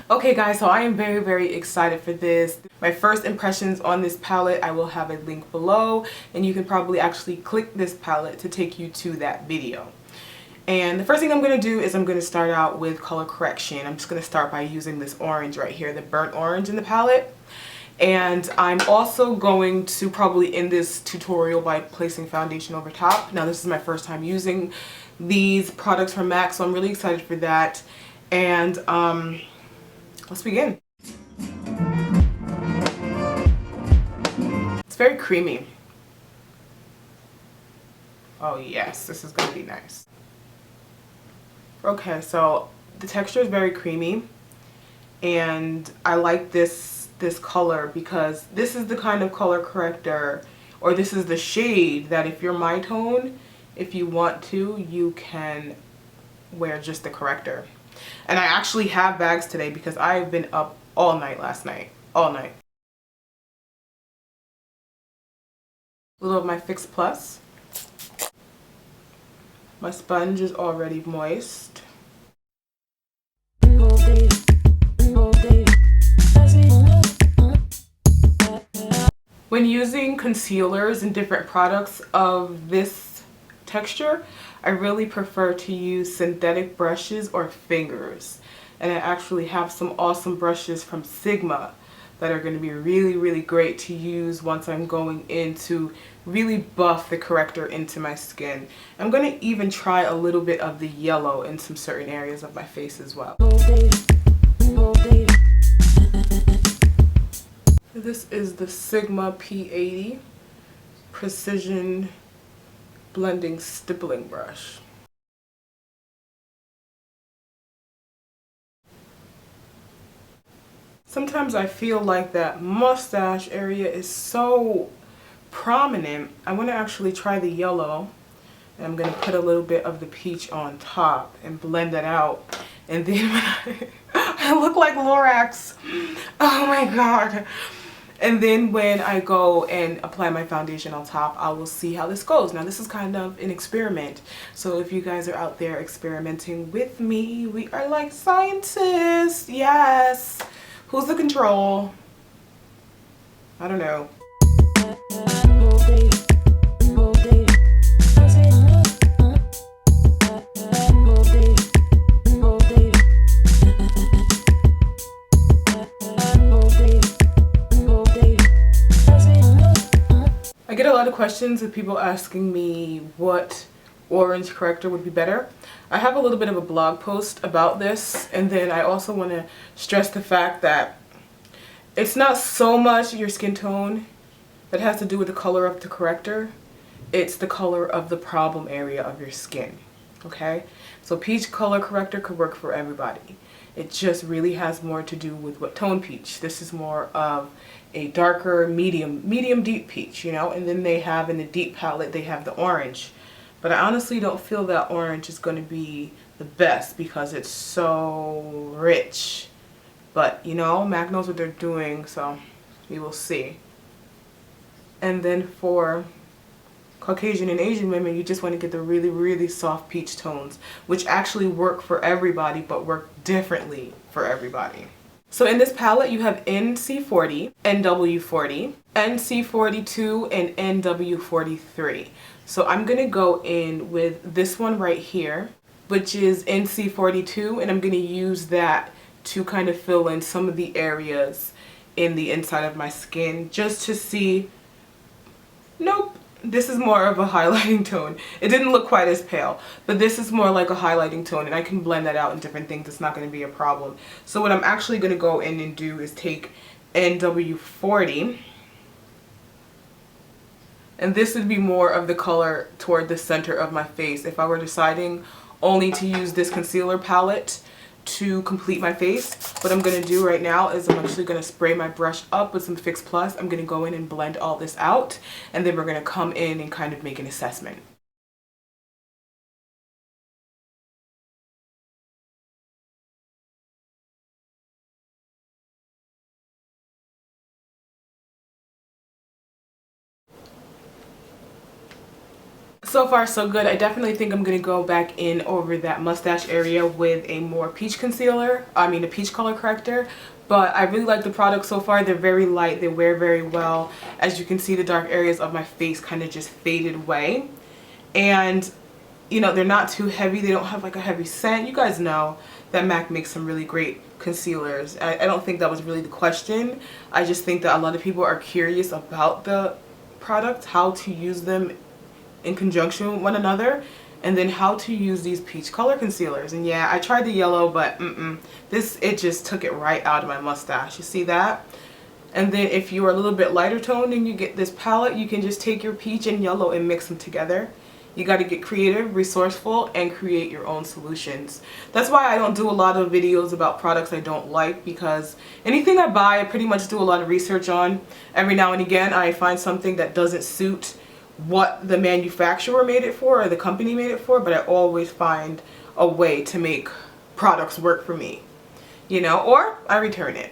Okay guys, so I am very excited for this. My first impressions on this palette, I will have a link below, and you can probably actually click this palette to take you to that video. And the first thing I'm going to do is I'm going to start out with color correction. I'm just going to start by using this orange right here, the burnt orange in the palette. And I'm also going to probably end this tutorial by placing foundation over top. Now this is my first time using these products from MAC, so I'm really excited for that. And let's begin. It's very creamy. Oh yes, this is going to be nice. Okay, so the texture is very creamy, and I like this color because this is the kind of color corrector, or this is the shade that if you're my tone, if you want to, you can wear just the corrector. And I actually have bags today because I've been up all night last night. All night. A little of my Fix Plus. My sponge is already moist. When using concealers and different products of this texture, I really prefer to use synthetic brushes or fingers. And I actually have some awesome brushes from Sigma that are going to be really great to use once I'm going in to really buff the corrector into my skin. I'm going to even try a little bit of the yellow in some certain areas of my face as well. This is the Sigma P80 Precision Blending Stippling Brush. Sometimes I feel like that mustache area is so prominent. I want to actually try the yellow, and I'm going to put a little bit of the peach on top and blend that out. And then when I look like Lorax. Oh my god. And then when I go and apply my foundation on top, I will see how this goes. Now this is kind of an experiment. So if you guys are out there experimenting with me, we are like scientists. Yes. Who's the control? I don't know. I get a lot of questions of people asking me what orange corrector would be better. I have a little bit of a blog post about this, and then I also want to stress the fact that it's not so much your skin tone that has to do with the color of the corrector. It's the color of the problem area of your skin. Okay? So peach color corrector could work for everybody. It just really has more to do with what tone peach. This is more of a darker medium deep peach, you know, and then they have in the deep palette, they have the orange. But I honestly don't feel that orange is going to be the best because it's so rich. But, you know, MAC knows what they're doing, so we will see. And then for Caucasian and Asian women, you just want to get the really soft peach tones, which actually work for everybody, but work differently for everybody. So in this palette, you have NC40, NW40, NC42, and NW43. So I'm going to go in with this one right here, which is NC42, and I'm going to use that to kind of fill in some of the areas in the inside of my skin just to see. Nope. This is more of a highlighting tone. It didn't look quite as pale, but this is more like a highlighting tone, and I can blend that out in different things. It's not going to be a problem. So what I'm actually going to go in and do is take NW40, and this would be more of the color toward the center of my face. If I were deciding only to use this concealer palette to complete my face, what I'm going to do right now is I'm actually going to spray my brush up with some Fix Plus. I'm going to go in and blend all this out, and then we're going to come in and kind of make an assessment. So far so good. I definitely think I'm going to go back in over that mustache area with a more peach concealer. I mean a peach color corrector. But I really like the products so far. They're very light. They wear very well. As you can see, the dark areas of my face kind of just faded away. And you know, they're not too heavy. They don't have like a heavy scent. You guys know that MAC makes some really great concealers. I don't think that was really the question. I just think that a lot of people are curious about the product, how to use them in conjunction with one another, and then how to use these peach color concealers. And yeah, I tried the yellow, but it just took it right out of my mustache. You see that? And then if you're a little bit lighter toned and you get this palette, you can just take your peach and yellow and mix them together. You got to get creative, resourceful, and create your own solutions. That's why I don't do a lot of videos about products I don't like, because anything I buy, I pretty much do a lot of research on. Every now and again, I find something that doesn't suit what the manufacturer made it for or the company made it for, but I always find a way to make products work for me, you know, or I return it.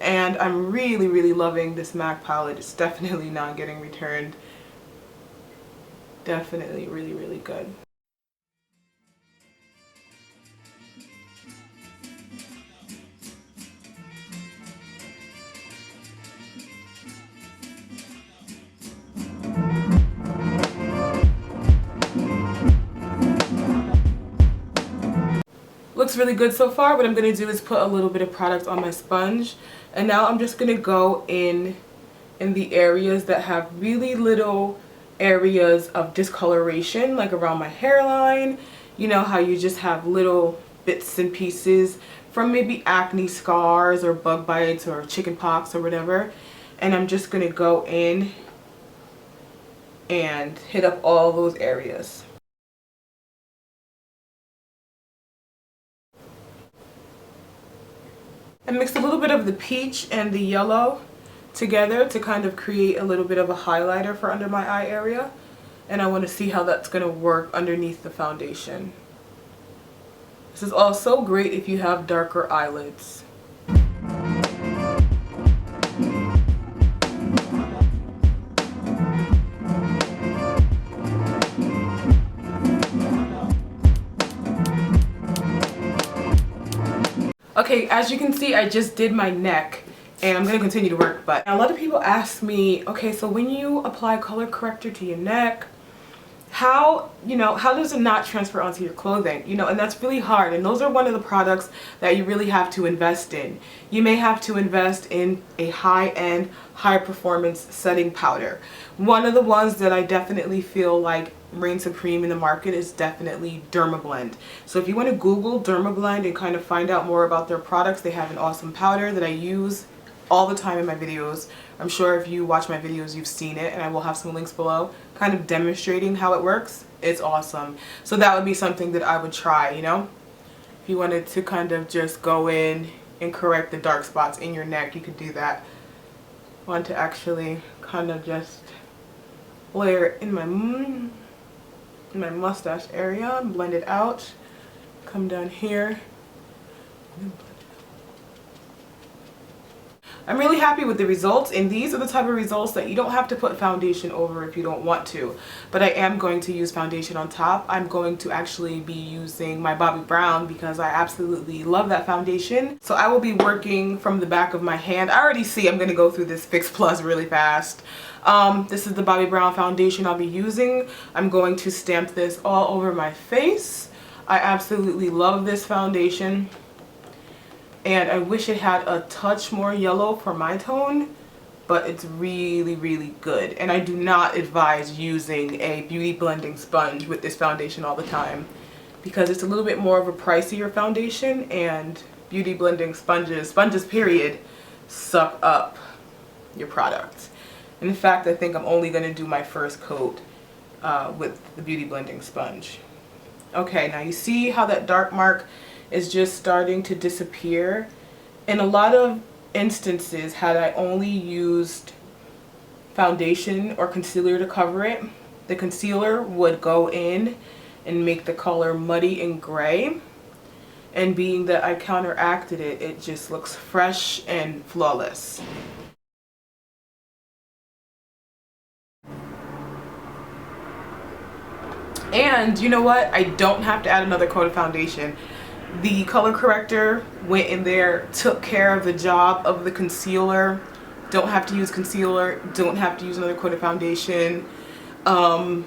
And I'm really, really loving this MAC palette. It's definitely not getting returned. Definitely really, really good. Looks really good so far. What I'm going to do is put a little bit of product on my sponge, and now I'm just going to go in the areas that have really little areas of discoloration, like around my hairline. You know how you just have little bits and pieces from maybe acne scars or bug bites or chicken pox or whatever, and I'm just going to go in and hit up all those areas. I mixed a little bit of the peach and the yellow together to kind of create a little bit of a highlighter for under my eye area, and I want to see how that's going to work underneath the foundation. This is also great if you have darker eyelids. Okay, as you can see, I just did my neck, and I'm going to continue to work. But a lot of people ask me, okay, so when you apply color corrector to your neck, how does it not transfer onto your clothing? You know, and that's really hard. And those are one of the products that you really have to invest in. You may have to invest in a high-end, high-performance setting powder. One of the ones that I definitely feel like reigns supreme in the market is definitely Dermablend. So if you want to Google Dermablend and kind of find out more about their products, they have an awesome powder that I use all the time in my videos. I'm sure if you watch my videos, you've seen it, and I will have some links below kind of demonstrating how it works. It's awesome. So that would be something that I would try, you know? If you wanted to kind of just go in and correct the dark spots in your neck, you could do that. I want to actually kind of just layer it in my mustache area, blend it out, come down here. I'm really happy with the results, and these are the type of results that you don't have to put foundation over if you don't want to. But I am going to use foundation on top. I'm going to actually be using my Bobbi Brown because I absolutely love that foundation. So I will be working from the back of my hand. I already see I'm going to go through this Fix Plus really fast. This is the Bobbi Brown foundation I'll be using. I'm going to stamp this all over my face. I absolutely love this foundation. And I wish it had a touch more yellow for my tone, but it's really, really good. And I do not advise using a beauty blending sponge with this foundation all the time, because it's a little bit more of a pricier foundation, and beauty blending sponges period, suck up your product. And in fact, I think I'm only going to do my first coat with the beauty blending sponge. Okay, now you see how that dark mark is just starting to disappear. In a lot of instances, had I only used foundation or concealer to cover it, the concealer would go in and make the color muddy and gray. And being that I counteracted it, it just looks fresh and flawless. And you know what? I don't have to add another coat of foundation. The color corrector went in there, took care of the job of the concealer. Don't have to use concealer, don't have to use another coat of foundation. Don't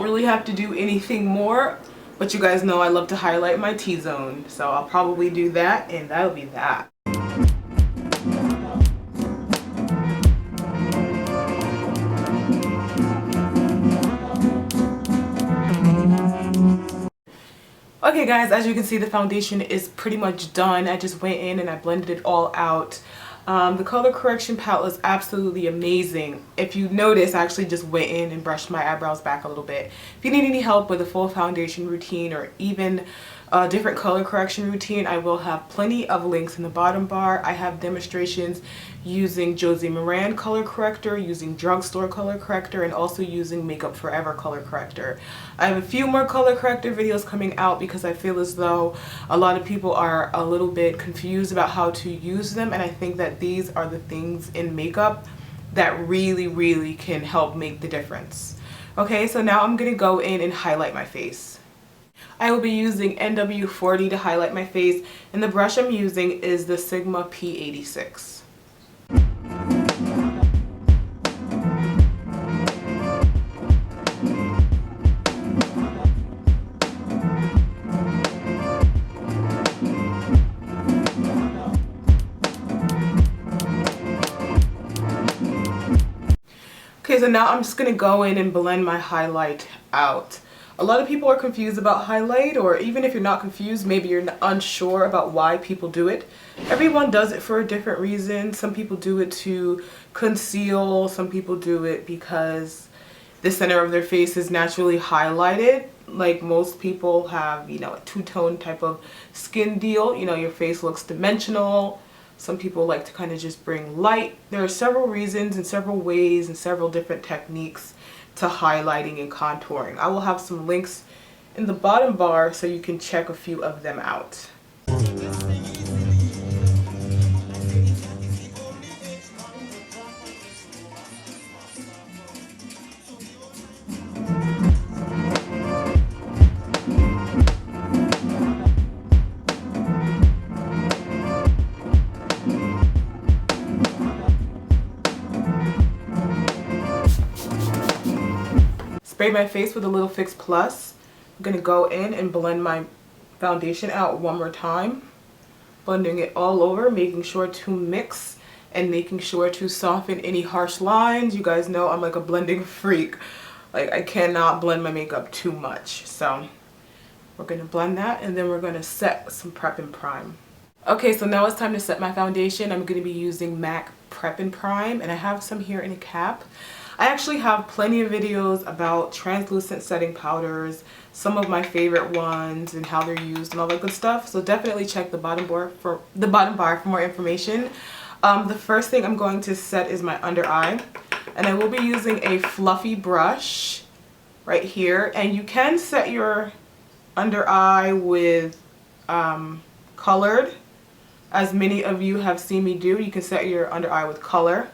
really have to do anything more, but you guys know I love to highlight my T-zone, so I'll probably do that, and that'll be that. Okay guys, as you can see, the foundation is pretty much done. I just went in and I blended it all out. The color correction palette is absolutely amazing. If you notice, I actually just went in and brushed my eyebrows back a little bit. If you need any help with a full foundation routine or even a different color correction routine, I will have plenty of links in the bottom bar. I have demonstrations using Josie Moran color corrector, using Drugstore color corrector, and also using Makeup Forever color corrector. I have a few more color corrector videos coming out because I feel as though a lot of people are a little bit confused about how to use them, and I think that these are the things in makeup that really can help make the difference. Okay, so now I'm gonna go in and highlight my face. I will be using NW40 to highlight my face, and the brush I'm using is the Sigma P86. Okay, so now I'm just going to go in and blend my highlight out. A lot of people are confused about highlight, or even if you're not confused, maybe you're unsure about why people do it. Everyone does it for a different reason. Some people do it to conceal, some people do it because the center of their face is naturally highlighted. Like most people have, you know, a two-tone type of skin deal. You know, your face looks dimensional. Some people like to kind of just bring light. There are several reasons and several ways and several different techniques to highlighting and contouring. I will have some links in the bottom bar so you can check a few of them out. Spray my face with a little Fix Plus. I'm going to go in and blend my foundation out one more time. Blending it all over, making sure to mix and making sure to soften any harsh lines. You guys know I'm like a blending freak. Like, I cannot blend my makeup too much. So we're going to blend that, and then we're going to set some Prep and Prime. Okay, so now it's time to set my foundation. I'm going to be using MAC Prep and Prime, and I have some here in a cap. I actually have plenty of videos about translucent setting powders, some of my favorite ones and how they're used and all that good stuff. So definitely check the bottom bar for more information. The first thing I'm going to set is my under eye, and I will be using a fluffy brush right here. And you can set your under eye with colored, as many of you have seen me do. You can set your under eye with color.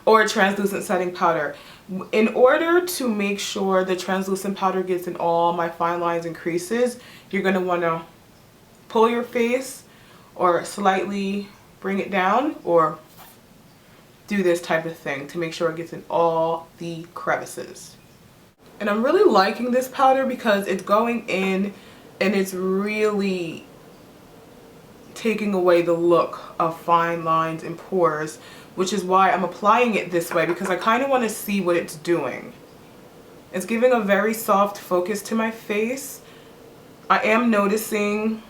Or a translucent setting powder. In order to make sure the translucent powder gets in all my fine lines and creases, you're going to want to pull your face or slightly bring it down, or do this type of thing to make sure it gets in all the crevices. And I'm really liking this powder because it's going in and it's really taking away the look of fine lines and pores, which is why I'm applying it this way, because I kind of want to see what it's doing. It's giving a very soft focus to my face. I am noticing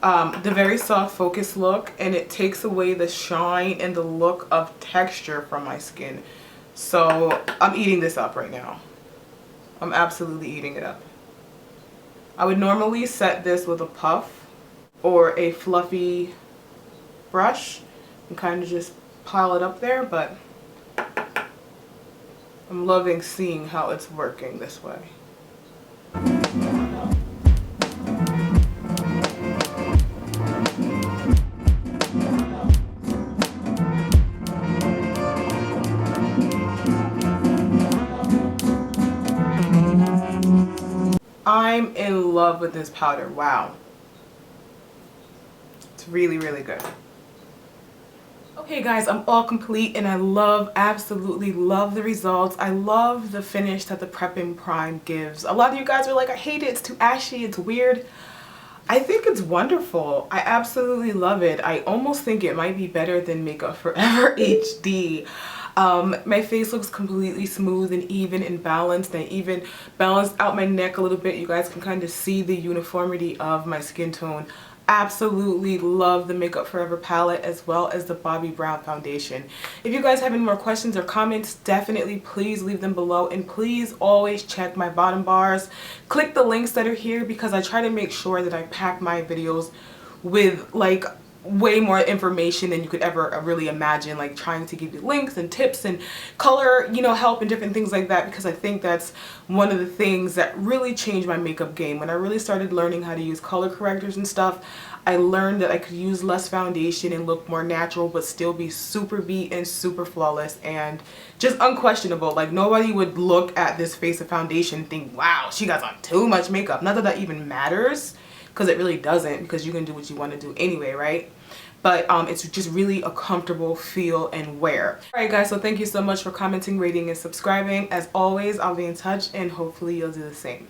the very soft focus look, and it takes away the shine and the look of texture from my skin. So I'm eating this up right now. I'm absolutely eating it up. I would normally set this with a puff or a fluffy brush and kind of just pile it up there, but I'm loving seeing how it's working this way. I'm in love with this powder. Wow. It's really, really good. Okay guys, I'm all complete and I absolutely love the results. I love the finish that the Prep and Prime gives. A lot of you guys are like, I hate it, it's too ashy, it's weird. I think it's wonderful. I absolutely love it. I almost think it might be better than Makeup Forever HD. My face looks completely smooth and even and balanced. I even balanced out my neck a little bit. You guys can kind of see the uniformity of my skin tone. Absolutely love the Makeup Forever palette as well as the Bobbi Brown foundation. If you guys have any more questions or comments, definitely please leave them below, and please always check my bottom bars. Click the links that are here because I try to make sure that I pack my videos with like way more information than you could ever really imagine, like trying to give you links and tips and color, you know, help and different things like that, because I think that's one of the things that really changed my makeup game. When I really started learning how to use color correctors and stuff, I learned that I could use less foundation and look more natural but still be super beat and super flawless and just unquestionable. Like nobody would look at this face of foundation and think, wow, she got on too much makeup. Not that that even matters, because it really doesn't, because you can do what you want to do anyway, right? But it's just really a comfortable feel and wear. Alright guys, so thank you so much for commenting, rating, and subscribing. As always, I'll be in touch and hopefully you'll do the same.